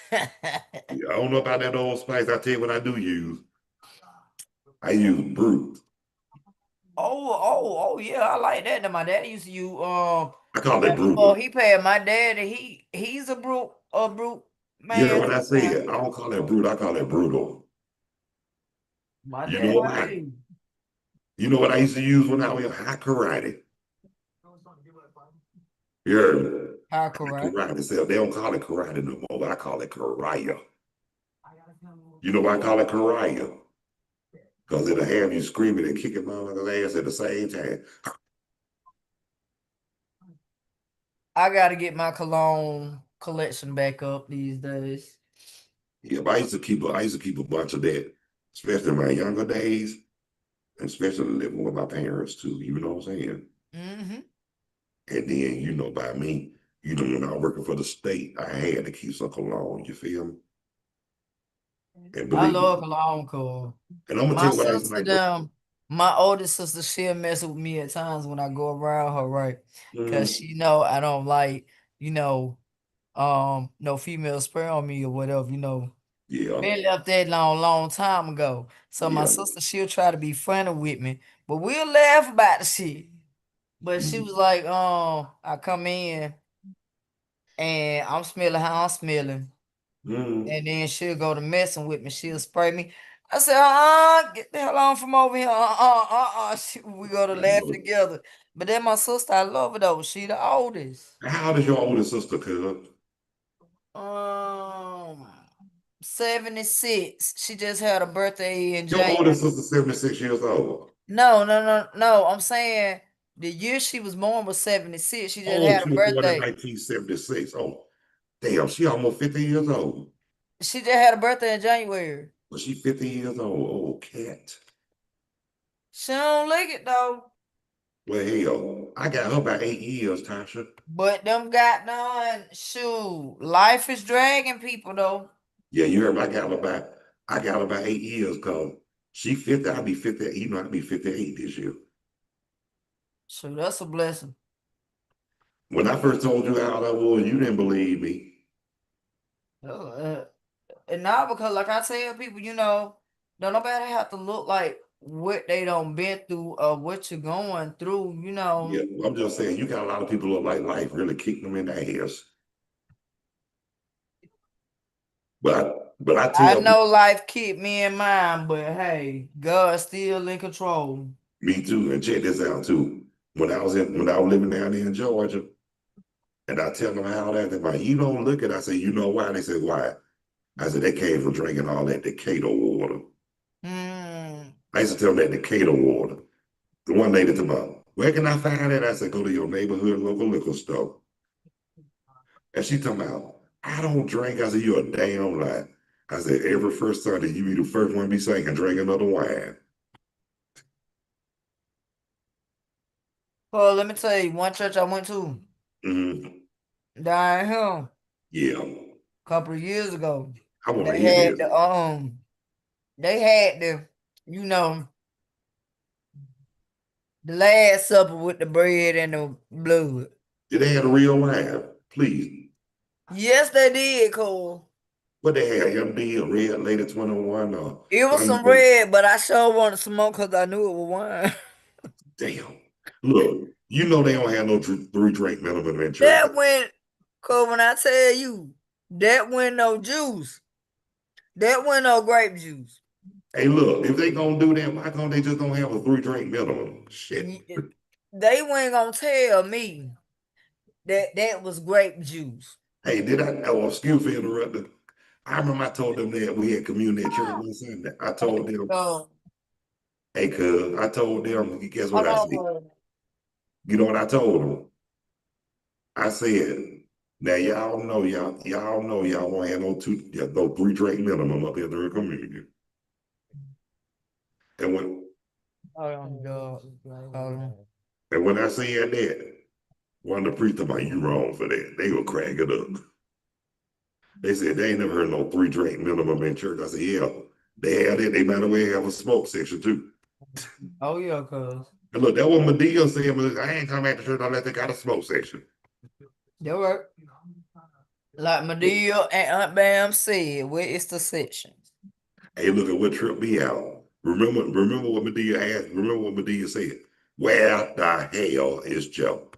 [SPEAKER 1] Yeah, I don't know about that old spice. I tell you what I do use. I use brute.
[SPEAKER 3] Oh, yeah, I like that. Now my daddy used to use
[SPEAKER 1] I call it
[SPEAKER 3] before
[SPEAKER 1] brutal.
[SPEAKER 3] he passed my daddy, he's a brute
[SPEAKER 1] You heard
[SPEAKER 3] man
[SPEAKER 1] what I
[SPEAKER 3] too now.
[SPEAKER 1] said? I don't call it brute. I call it brutal.
[SPEAKER 3] My
[SPEAKER 1] You
[SPEAKER 3] dad
[SPEAKER 1] know
[SPEAKER 3] right
[SPEAKER 1] why?
[SPEAKER 3] there.
[SPEAKER 1] You know what I used to use when I was in high karate? You heard me?
[SPEAKER 3] How
[SPEAKER 1] High
[SPEAKER 3] correct?
[SPEAKER 1] karate. So they don't call it karate no more, but I call it karaya. You know why I call it karaya? Because it'll have you screaming and kicking motherfucker's ass at the same time.
[SPEAKER 3] I gotta get my cologne collection back up these days.
[SPEAKER 1] Yeah, but I used to keep a bunch of that, especially in my younger days, and especially living with my parents too. You know what I'm saying?
[SPEAKER 3] Mm-hmm.
[SPEAKER 1] And then, by me, when I was working for the state, I had to keep some cologne. You feel me? And
[SPEAKER 3] I
[SPEAKER 1] believe
[SPEAKER 3] love
[SPEAKER 1] me.
[SPEAKER 3] cologne core.
[SPEAKER 1] And I'm gonna tell
[SPEAKER 3] My
[SPEAKER 1] you what I used to
[SPEAKER 3] sister
[SPEAKER 1] like.
[SPEAKER 3] them, my oldest sister, she'll mess with me at times when I go around her, right? Cause
[SPEAKER 1] Mm,
[SPEAKER 3] she know I don't like, no female spray on me or whatever,
[SPEAKER 1] yeah,
[SPEAKER 3] Been left that long time ago. So my
[SPEAKER 1] yeah.
[SPEAKER 3] sister, she'll try to be funny with me, but we'll laugh about the shit. But she
[SPEAKER 1] Mm,
[SPEAKER 3] was like, I come in and I'm smelling how I'm smelling.
[SPEAKER 1] mm,
[SPEAKER 3] And then she'll go to messing with me. She'll spray me. I said, get the hell on from over here. We go to
[SPEAKER 1] I
[SPEAKER 3] laugh
[SPEAKER 1] know.
[SPEAKER 3] together. But then my sister, I love her though. She the oldest.
[SPEAKER 1] How old is your older sister, cuz?
[SPEAKER 3] Um, 76. She just had a birthday in
[SPEAKER 1] Your
[SPEAKER 3] January.
[SPEAKER 1] older sister 76 years old.
[SPEAKER 3] No. I'm saying the year she was born was 76. She just
[SPEAKER 1] Oh,
[SPEAKER 3] had
[SPEAKER 1] she
[SPEAKER 3] a
[SPEAKER 1] was born in
[SPEAKER 3] birthday.
[SPEAKER 1] 1976. Oh, damn, she almost 50 years old.
[SPEAKER 3] She just had a birthday in January.
[SPEAKER 1] Was she 50 years old? Oh, cat.
[SPEAKER 3] She don't look it though.
[SPEAKER 1] Well, hell, I got her about 8 years, Tasha.
[SPEAKER 3] But them got done. Shoot, life is dragging people though.
[SPEAKER 1] Yeah, you heard me. I got about 8 years because she 50, I'll be 50, I'll be 58 this year.
[SPEAKER 3] Shoot, that's a blessing.
[SPEAKER 1] When I first told you how old I was, you didn't believe me.
[SPEAKER 3] Uh, and now because like I tell people, don't nobody have to look like what they don't been through or what you're going through.
[SPEAKER 1] Yeah, I'm just saying, you got a lot of people who look like life really kicked them in the ass. But I
[SPEAKER 3] I
[SPEAKER 1] tell people,
[SPEAKER 3] know life keep me in mind, but hey, God's still in control.
[SPEAKER 1] me too, and check this out too. When I was living down there in Georgia, and I tell them how that, they're like, you don't look at it. I say, you know why? They said, why? I said, they came from drinking all that Decatur water.
[SPEAKER 3] Hmm.
[SPEAKER 1] I used to tell them that Decatur water. The one lady told me, where can I find it? I said, go to your neighborhood local liquor store. And she told me, I don't drink. I said, you're a damn lie. I said, every first Sunday, you be the first one to be singing, drink another wine.
[SPEAKER 3] Well, let me tell you, one church I went to
[SPEAKER 1] Hmm.
[SPEAKER 3] down here a
[SPEAKER 1] Yeah,
[SPEAKER 3] couple of years ago.
[SPEAKER 1] I want to
[SPEAKER 3] They
[SPEAKER 1] hear
[SPEAKER 3] had
[SPEAKER 1] this.
[SPEAKER 3] the you know, the Last Supper with the bread and the blood.
[SPEAKER 1] Did they have a real wine? Please.
[SPEAKER 3] Yes, they did, Cole.
[SPEAKER 1] What they had, MD or Red Lady 21 or
[SPEAKER 3] It was some red, but I sure wanted some more because I knew it was wine.
[SPEAKER 1] damn. Look, you know they don't have no 3-drink minimum in church.
[SPEAKER 3] That went, cause when I tell you, that went no juice. That went no grape juice.
[SPEAKER 1] Hey, look, if they gonna do that, why can't they just don't have a 3-drink minimum? Shit.
[SPEAKER 3] They weren't gonna tell me that was grape juice.
[SPEAKER 1] Hey, did I? Oh, excuse me, interrupted. I remember I told them that we had community at church one Sunday. I told them, hey, cuz, I told them, guess what I said? You know what I told them? I said, now y'all know y'all won't have no 3-drink minimum up here during community. And when I said that, one of the priests about you wrong for that. They were cracking up. They said they ain't never heard no 3-drink minimum in church. I said, yeah, they had it. They might as well have a smoke section too.
[SPEAKER 3] Oh yeah, cuz.
[SPEAKER 1] And look, that what Medea said, but I ain't come back to church unless they got a smoke section.
[SPEAKER 3] That work. Like Medea and Aunt Bam said, where is the section?
[SPEAKER 1] Hey, look at what tripped me out. Remember what Medea asked? Remember what Medea said? Where the hell is Joe?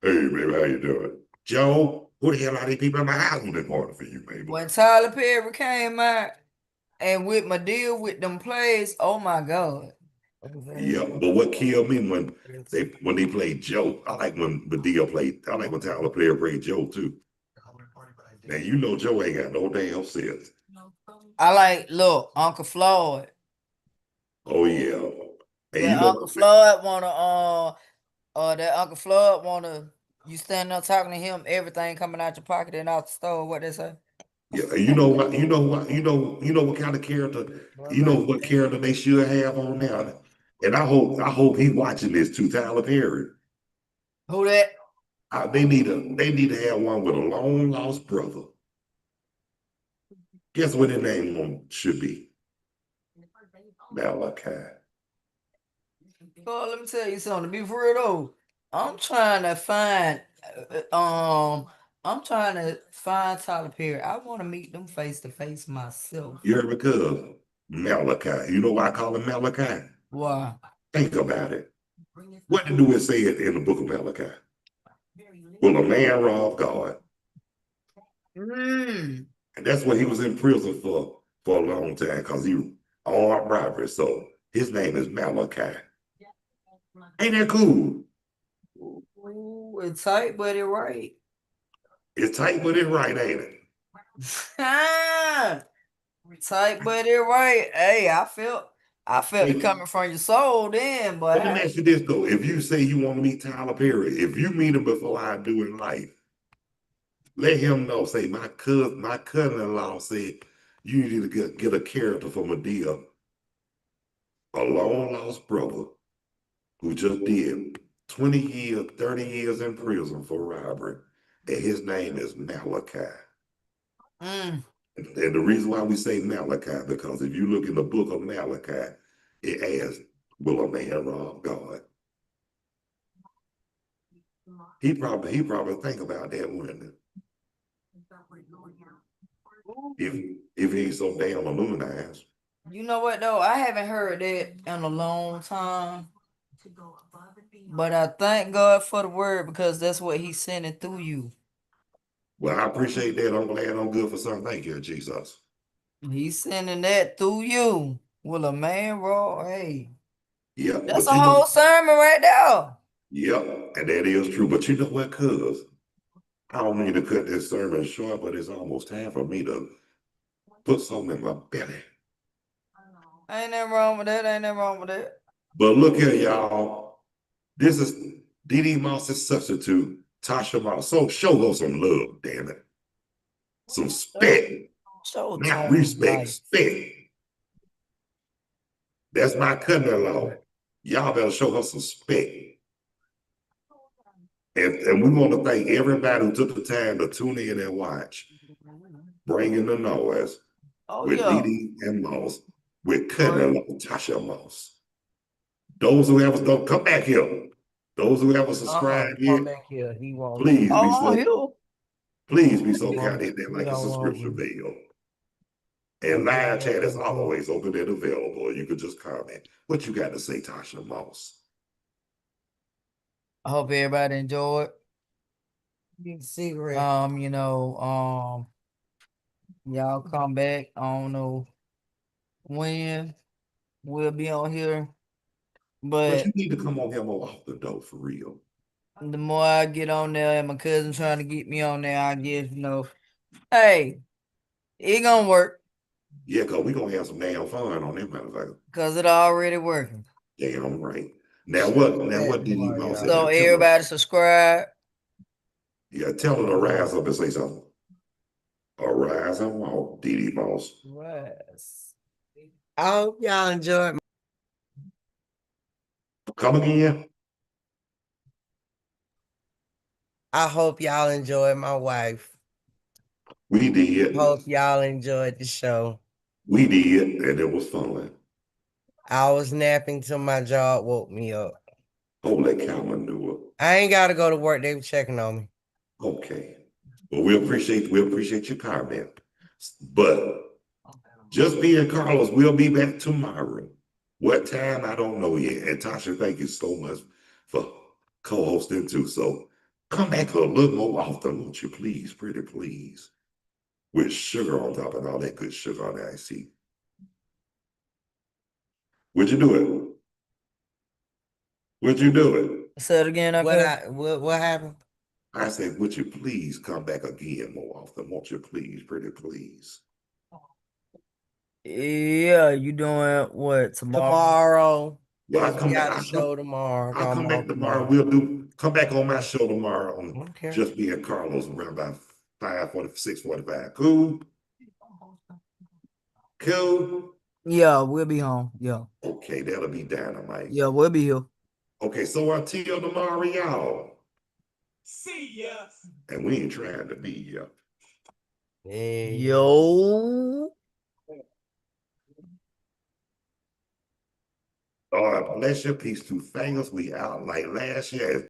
[SPEAKER 1] Hey, baby, how you doing? Joe, who the hell are these people in my house when they party for you, baby?
[SPEAKER 3] When Tyler Perry came out and with Medea with them plays, oh my God.
[SPEAKER 1] Yeah, but what killed me when they played Joe, I like when Medea played, I like when Tyler Perry played Joe too. Now you know Joe ain't got no damn sense.
[SPEAKER 3] I like, look, Uncle Floyd.
[SPEAKER 1] Oh yeah. And
[SPEAKER 3] That Uncle Floyd wanna you standing there talking to him, everything coming out your pocket and out the store, what they say?
[SPEAKER 1] Yeah, you know what kind of character, what character they should have on there. And I hope he watching this too, Tyler Perry.
[SPEAKER 3] Who that?
[SPEAKER 1] They need to have one with a long lost brother. Guess what his name should be? Malachi.
[SPEAKER 3] Oh, let me tell you something. To be for real though, I'm trying to find Tyler Perry. I want to meet them face to face myself.
[SPEAKER 1] You heard me, cuz Malachi. You know why I call him Malachi?
[SPEAKER 3] Why?
[SPEAKER 1] Think about it. What did it say in the book of Malachi? Will a man rob God? And that's what he was in prison for a long time, because he armed robbery. So his name is Malachi. Ain't that cool?
[SPEAKER 3] Ooh, it's tight, but it right.
[SPEAKER 1] It's tight, but it's right, ain't it?
[SPEAKER 3] Tight, but it right. Hey, I felt it coming from your soul then, but
[SPEAKER 1] let me ask you this though. If you say you want to meet Tyler Perry, if you meet him before I do in life, let him know. Say my cousin-in-law said you need to get a character for Medea, a long lost brother who just did 20 years, 30 years in prison for robbery, and his name is Malachi. And the reason why we say Malachi, because if you look in the book of Malachi, it asks, will a man rob God? He probably think about that, wouldn't he? If he's so damn illuminized.
[SPEAKER 3] You know what though? I haven't heard that in a long time. But I thank God for the word, because that's what he's sending through you.
[SPEAKER 1] Well, I appreciate that. I'm glad I'm good for something. Thank you, Jesus.
[SPEAKER 3] He's sending that through you. Will a man rob? Hey.
[SPEAKER 1] Yeah.
[SPEAKER 3] That's a whole sermon right there.
[SPEAKER 1] Yep, and that is true. But you know what, cuz? I don't mean to cut this sermon short, but it's almost time for me to put something in my belly.
[SPEAKER 3] Ain't nothing wrong with that.
[SPEAKER 1] But look here, y'all. This is Dee Moss's substitute, Tasha Moss. So show her some love, damn it. Some respect. Not respect, respect. That's my cousin-in-law. Y'all better show her some respect. And we want to thank everybody who took the time to tune in and watch Bringing the Noise with Dee and Moss, with cousin-in-law Tasha Moss. Those who ever don't come back here. Those who ever subscribed here, please be so. Please be so
[SPEAKER 2] We
[SPEAKER 1] kind
[SPEAKER 2] don't-
[SPEAKER 1] to hit that
[SPEAKER 2] we
[SPEAKER 1] like and
[SPEAKER 2] don't want
[SPEAKER 1] subscription
[SPEAKER 2] to-
[SPEAKER 1] bell. And
[SPEAKER 2] Yeah,
[SPEAKER 1] live chat is
[SPEAKER 2] yeah.
[SPEAKER 1] always open and available. You can just comment. What you got to say, Tasha Moss?
[SPEAKER 3] I hope everybody enjoyed.
[SPEAKER 2] Big cigarette.
[SPEAKER 3] Y'all come back. I don't know when we'll be on here,
[SPEAKER 1] But
[SPEAKER 3] but
[SPEAKER 1] you need to come on here more often, though, for real.
[SPEAKER 3] the more I get on there, and my cousin trying to get me on there, I guess hey, it gonna work
[SPEAKER 1] Yeah, because we're going to have some damn fun on that motherfucker.
[SPEAKER 3] because it already working.
[SPEAKER 1] Damn right. Now what did he
[SPEAKER 2] Mario.
[SPEAKER 1] boss
[SPEAKER 3] So
[SPEAKER 1] Tell her,
[SPEAKER 3] everybody subscribe.
[SPEAKER 1] yeah, tell her to rise up and say something. Arise and walk, Diddy Boss.
[SPEAKER 3] Yes.
[SPEAKER 2] I hope y'all enjoyed.
[SPEAKER 1] Come again.
[SPEAKER 2] I hope y'all enjoyed my wife.
[SPEAKER 1] We did.
[SPEAKER 2] Hope y'all enjoyed the show.
[SPEAKER 1] We did, and it was fun.
[SPEAKER 2] I was napping till my job woke me up.
[SPEAKER 1] Holy cow, manure.
[SPEAKER 2] I ain't gotta go to work. They were checking on me.
[SPEAKER 1] Okay. Well, we appreciate your comment. But just being Carlos, we'll be back tomorrow. What time, I don't know yet. And Tasha, thank you so much for co-hosting too. So come back a little more often, won't you please, pretty please. With sugar on top and all that good sugar on the IC. Would you do it? Would you do it?
[SPEAKER 3] Say it again.
[SPEAKER 2] What happened?
[SPEAKER 1] I said, would you please come back again more often? Won't you please, pretty please?
[SPEAKER 3] Yeah, you doing what tomorrow?
[SPEAKER 2] Tomorrow.
[SPEAKER 1] Well,
[SPEAKER 2] Because we got a show tomorrow.
[SPEAKER 1] I'll come back tomorrow. Come back on my show tomorrow on
[SPEAKER 2] Okay.
[SPEAKER 1] Just Being Carlos around about 5:46, 45. Cool? Cool?
[SPEAKER 3] Yeah, we'll be home. Yeah.
[SPEAKER 1] Okay, that'll be dynamite.
[SPEAKER 3] Yeah, we'll be here.
[SPEAKER 1] Okay, so until tomorrow, y'all.
[SPEAKER 4] See ya.
[SPEAKER 1] And we ain't trying to be here.
[SPEAKER 2] Hey.
[SPEAKER 3] Yo.
[SPEAKER 1] Lord bless you. Peace to fingers. We out like last year.